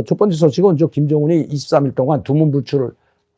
첫 번째 소식은 김정은이 23일 동안 두문불출을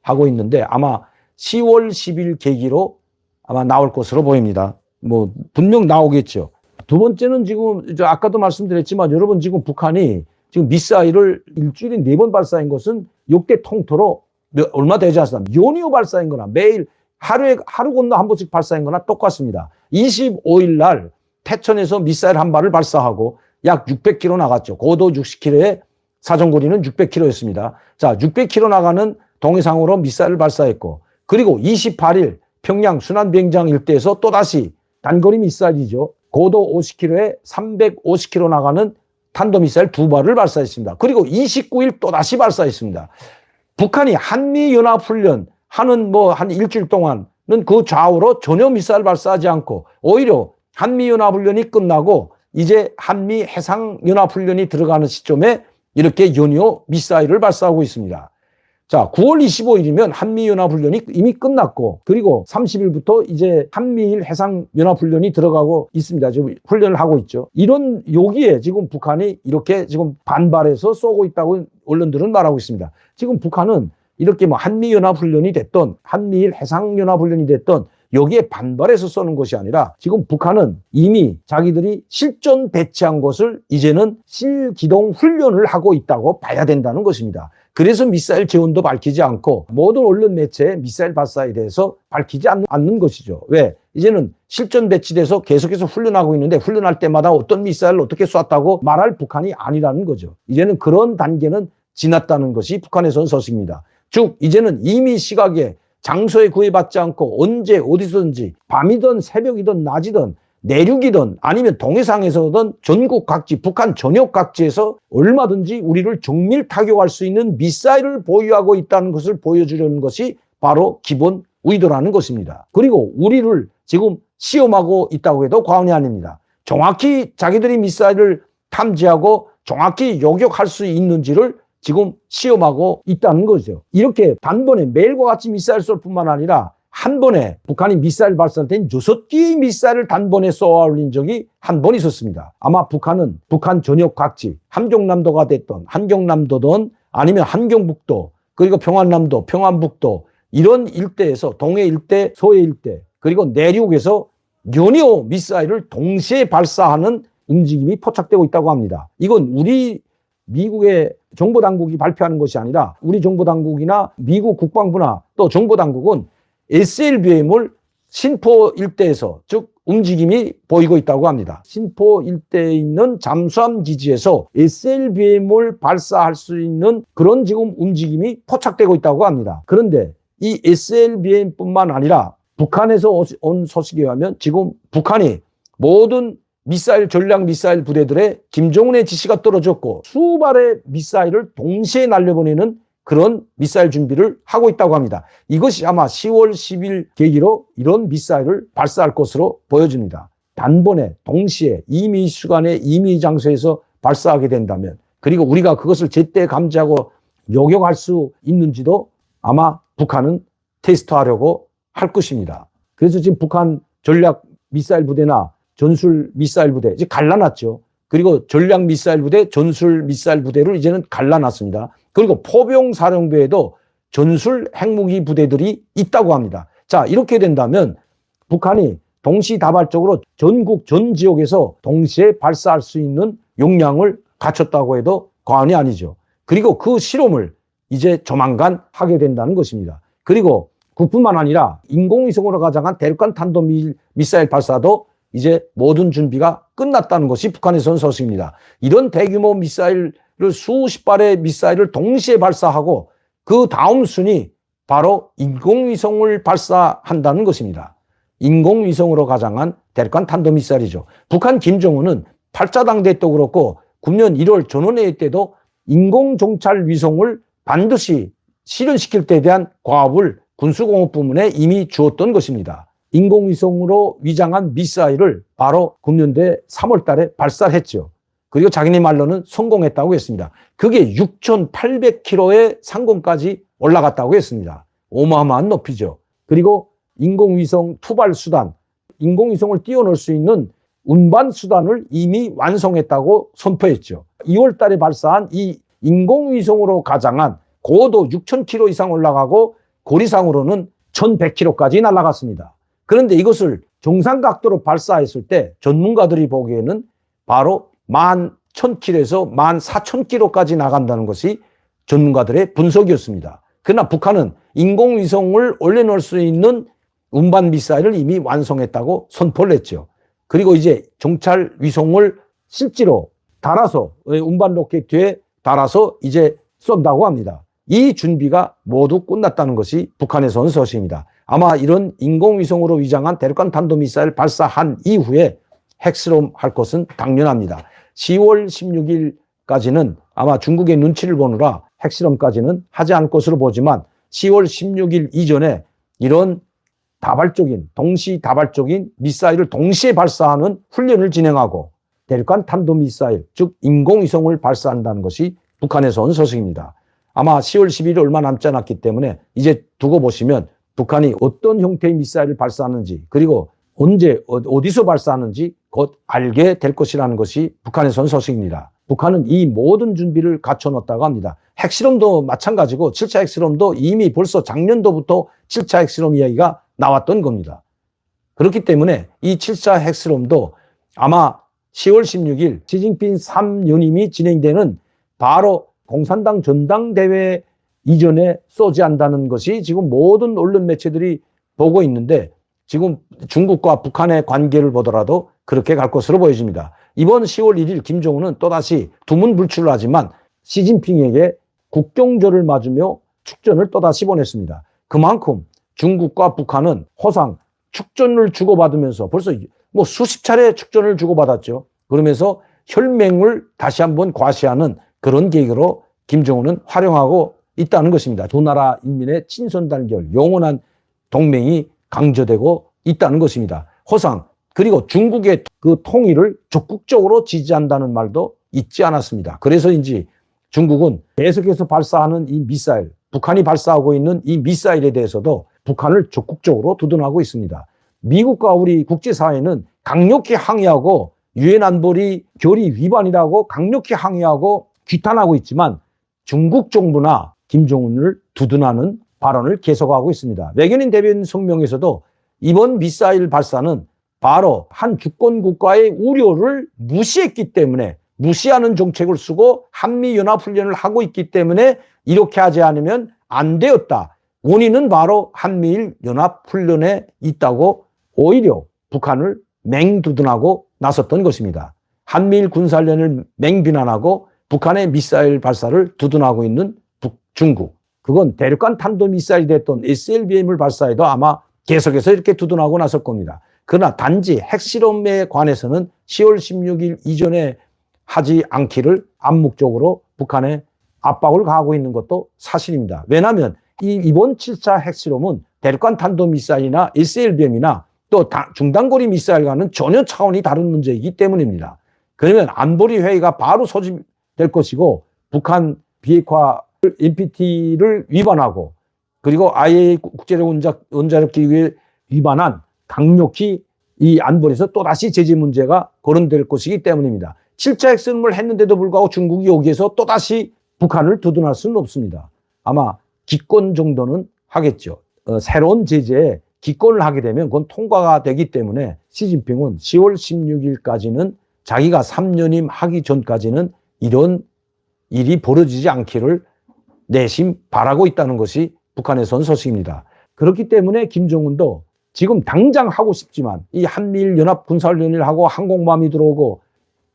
하고 있는데 아마 10월 10일 계기로 아마 나올 것으로 보입니다. 뭐 분명 나오겠죠. 두 번째는 지금 아까도 말씀드렸지만 여러분 지금 북한이 지금 미사일을 일주일에 4번 발사한 것은 역대 통틀어 얼마 되지 않습니다. 연이어 발사한 거나 매일 하루 건너 한 번씩 발사한 거나 똑같습니다. 25일 날 태천에서 미사일 한 발을 발사하고 약 600km 나갔죠. 고도 60km에 사정거리는 600km였습니다. 자, 600km 나가는 동해상으로 미사일을 발사했고 그리고 28일 평양 순환비행장 일대에서 또다시 단거리 미사일이죠. 고도 50km에 350km 나가는 탄도미사일 2발을 발사했습니다. 그리고 29일 또다시 발사했습니다. 북한이 한미연합훈련 하는 한 일주일 동안은 그 좌우로 전혀 미사일 발사하지 않고 오히려 한미연합훈련이 끝나고 이제 한미해상연합훈련이 들어가는 시점에 이렇게 연이어 미사일을 발사하고 있습니다. 자, 9월 25일이면 한미연합훈련이 이미 끝났고 그리고 30일부터 이제 한미일 해상연합훈련이 들어가고 있습니다. 지금 훈련을 하고 있죠. 여기에 지금 북한이 이렇게 지금 반발해서 쏘고 있다고 언론들은 말하고 있습니다. 지금 북한은 이렇게 한미연합훈련이 됐던 한미일 해상연합훈련이 됐던 여기에 반발해서 쏘는 것이 아니라 지금 북한은 이미 자기들이 실전 배치한 것을 이제는 실기동 훈련을 하고 있다고 봐야 된다는 것입니다. 그래서 미사일 재원도 밝히지 않고 모든 언론 매체에 미사일 발사에 대해서 밝히지 않는 것이죠. 왜? 이제는 실전 배치돼서 계속해서 훈련하고 있는데 훈련할 때마다 어떤 미사일을 어떻게 쐈다고 말할 북한이 아니라는 거죠. 이제는 그런 단계는 지났다는 것이 북한에서 온 소식입니다. 즉 이제는 이미 시각에 장소에 구애받지 않고 언제 어디서든지 밤이든 새벽이든 낮이든 내륙이든 아니면 동해상에서든 전국 각지 북한 전역 각지에서 얼마든지 우리를 정밀 타격할 수 있는 미사일을 보유하고 있다는 것을 보여주려는 것이 바로 기본 의도라는 것입니다. 그리고 우리를 지금 시험하고 있다고 해도 과언이 아닙니다. 정확히 자기들이 미사일을 탐지하고 정확히 요격할 수 있는지를 지금 시험하고 있다는 거죠. 이렇게 단번에 매일과 같이 미사일 쏠 뿐만 아니라 한 번에 북한이 미사일 발사할 때 6개의 미사일을 단번에 쏘아 올린 적이 한 번 있었습니다. 아마 북한은 북한 전역 각지 함경남도가 됐던 한경남도든 아니면 한경북도 그리고 평안남도 평안북도 이런 일대에서 동해 일대 서해 일대 그리고 내륙에서 연이어 미사일을 동시에 발사하는 움직임이 포착되고 있다고 합니다. 이건 우리 미국의 정보당국이 발표하는 것이 아니라 우리 정보당국이나 미국 국방부나 또 정보당국은 SLBM을 신포 일대에서 즉 움직임이 보이고 있다고 합니다. 신포 일대에 있는 잠수함 기지에서 SLBM을 발사할 수 있는 그런 지금 움직임이 포착되고 있다고 합니다. 그런데 이 SLBM뿐만 아니라 북한에서 온 소식에 의하면 지금 북한이 모든 미사일 전략 미사일 부대들의 김정은의 지시가 떨어졌고 수발의 미사일을 동시에 날려보내는 그런 미사일 준비를 하고 있다고 합니다. 이것이 아마 10월 10일 계기로 이런 미사일을 발사할 것으로 보여집니다. 단번에 동시에 임의 시간에 임의 장소에서 발사하게 된다면 그리고 우리가 그것을 제때 감지하고 요격할 수 있는지도 아마 북한은 테스트하려고 할 것입니다. 그래서 지금 북한 전략 미사일 부대나 전술 미사일 부대 이제 갈라놨죠. 그리고 전략 미사일 부대, 전술 미사일 부대를 이제는 갈라놨습니다. 그리고 포병 사령부에도 전술 핵무기 부대들이 있다고 합니다. 자, 이렇게 된다면 북한이 동시다발적으로 전국 전 지역에서 동시에 발사할 수 있는 역량을 갖췄다고 해도 과언이 아니죠. 그리고 그 실험을 이제 조만간 하게 된다는 것입니다. 그리고 그뿐만 아니라 인공위성으로 가장한 대륙간 탄도 미사일 발사도 이제 모든 준비가 끝났다는 것이 북한에서 온 소식입니다. 이런 대규모 미사일을 수십 발의 미사일을 동시에 발사하고 그 다음 순위 바로 인공위성을 발사한다는 것입니다. 인공위성으로 가장한 대륙간 탄도미사일이죠. 북한 김정은은 8차 당대 때도 그렇고 9년 1월 전원회의 때도 인공정찰 위성을 반드시 실현시킬 때에 대한 과업을 군수공업부문에 이미 주었던 것입니다. 인공위성으로 위장한 미사일을 바로 금년대 3월 달에 발사했죠. 그리고 자기네 말로는 성공했다고 했습니다. 그게 6,800km의 상공까지 올라갔다고 했습니다. 어마어마한 높이죠. 그리고 인공위성 투발 수단, 인공위성을 띄워넣을 수 있는 운반 수단을 이미 완성했다고 선포했죠. 2월 달에 발사한 이 인공위성으로 가장한 고도 6,000km 이상 올라가고 고리상으로는 1,100km까지 날아갔습니다. 그런데 이것을 정상각도로 발사했을 때 전문가들이 보기에는 바로 11,000km에서 14,000km까지 나간다는 것이 전문가들의 분석이었습니다. 그러나 북한은 인공위성을 올려놓을 수 있는 운반 미사일을 이미 완성했다고 선포를 했죠. 그리고 이제 정찰 위성을 실제로 달아서 운반 로켓 뒤에 달아서 이제 쏜다고 합니다. 이 준비가 모두 끝났다는 것이 북한에서 온 소식입니다. 아마 이런 인공위성으로 위장한 대륙간 탄도미사일 발사한 이후에 핵실험 할 것은 당연합니다. 10월 16일까지는 아마 중국의 눈치를 보느라 핵실험까지는 하지 않을 것으로 보지만 10월 16일 이전에 이런 동시다발적인 미사일을 동시에 발사하는 훈련을 진행하고 대륙간 탄도미사일, 즉 인공위성을 발사한다는 것이 북한에서 온 소식입니다. 아마 10월 10일이 얼마 남지 않았기 때문에 이제 두고 보시면 북한이 어떤 형태의 미사일을 발사하는지 그리고 언제 어디서 발사하는지 곧 알게 될 것이라는 것이 북한에서 온 소식입니다. 북한은 이 모든 준비를 갖춰놓았다고 합니다. 핵실험도 마찬가지고 7차 핵실험도 이미 벌써 작년도부터 7차 핵실험 이야기가 나왔던 겁니다. 그렇기 때문에 이 7차 핵실험도 아마 10월 16일 시진핑 3연임이 진행되는 바로 공산당 전당대회 이전에 쏘지 않는다는 것이 지금 모든 언론 매체들이 보고 있는데 지금 중국과 북한의 관계를 보더라도 그렇게 갈 것으로 보여집니다. 이번 10월 1일 김정은은 또다시 두문불출을 하지만 시진핑에게 국경절을 맞으며 축전을 또다시 보냈습니다. 그만큼 중국과 북한은 호상 축전을 주고받으면서 벌써 뭐 수십 차례 축전을 주고받았죠. 그러면서 혈맹을 다시 한번 과시하는 그런 계기로 김정은은 활용하고 있다는 것입니다. 두 나라 인민의 친선단결, 영원한 동맹이 강조되고 있다는 것입니다. 호상 그리고 중국의 그 통일을 적극적으로 지지한다는 말도 잊지 않았습니다. 그래서인지 중국은 계속해서 발사하는 이 미사일, 북한이 발사하고 있는 이 미사일에 대해서도 북한을 적극적으로 두둔하고 있습니다. 미국과 우리 국제사회는 강력히 항의하고 유엔 안보리 결의 위반이라고 강력히 항의하고 규탄하고 있지만 중국 정부나 김정은을 두둔하는 발언을 계속하고 있습니다. 외교인 대변인 성명에서도 이번 미사일 발사는 바로 한 주권 국가의 우려를 무시했기 때문에 무시하는 정책을 쓰고 한미연합훈련을 하고 있기 때문에 이렇게 하지 않으면 안 되었다. 원인은 바로 한미일 연합훈련에 있다고 오히려 북한을 맹두둔하고 나섰던 것입니다. 한미일 군사훈련을 맹비난하고 북한의 미사일 발사를 두둔하고 있는 중국. 그건 대륙간 탄도미사일이 됐던 SLBM을 발사해도 아마 계속해서 이렇게 두둔하고 나설 겁니다. 그러나 단지 핵실험에 관해서는 10월 16일 이전에 하지 않기를 암묵적으로 북한에 압박을 가하고 있는 것도 사실입니다. 왜냐하면 이번 7차 핵실험은 대륙간 탄도미사일이나 SLBM이나 또 중단거리 미사일과는 전혀 차원이 다른 문제이기 때문입니다. 그러면 안보리 회의가 바로 소집될 것이고 북한 비핵화 NPT를 위반하고 그리고 IAEA 국제적 원자력 기구에 위반한 강력히 이 안보리에서 또다시 제재 문제가 거론될 것이기 때문입니다. 7차 핵실험을 했는데도 불구하고 중국이 여기에서 또다시 북한을 두둔할 수는 없습니다. 아마 기권 정도는 하겠죠. 새로운 제재에 기권을 하게 되면 그건 통과가 되기 때문에 시진핑은 10월 16일까지는 자기가 3년임 하기 전까지는 이런 일이 벌어지지 않기를 내심 바라고 있다는 것이 북한에서 온 소식입니다. 그렇기 때문에 김정은도 지금 당장 하고 싶지만 이 한미일 연합 군사훈련을 하고 항공모함이 들어오고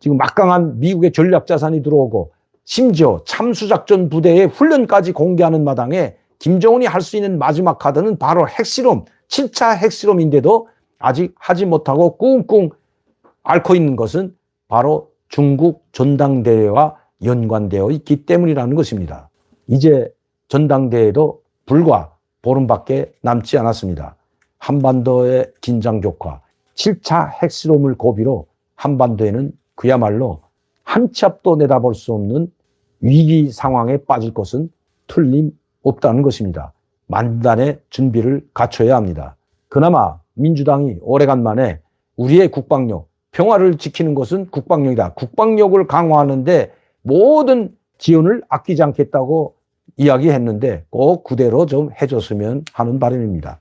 지금 막강한 미국의 전략자산이 들어오고 심지어 참수작전 부대의 훈련까지 공개하는 마당에 김정은이 할 수 있는 마지막 카드는 바로 핵실험, 7차 핵실험인데도 아직 하지 못하고 꿍꿍 앓고 있는 것은 바로 중국 전당대회와 연관되어 있기 때문이라는 것입니다. 이제 전당대회도 불과 보름밖에 남지 않았습니다. 한반도의 긴장 격화, 7차 핵실험을 고비로 한반도에는 그야말로 한 치 앞도 내다볼 수 없는 위기 상황에 빠질 것은 틀림없다는 것입니다. 만단의 준비를 갖춰야 합니다. 그나마 민주당이 오래간만에 우리의 국방력, 평화를 지키는 것은 국방력이다. 국방력을 강화하는데 모든 지원을 아끼지 않겠다고 이야기했는데 꼭 그대로 좀 해줬으면 하는 바람입니다.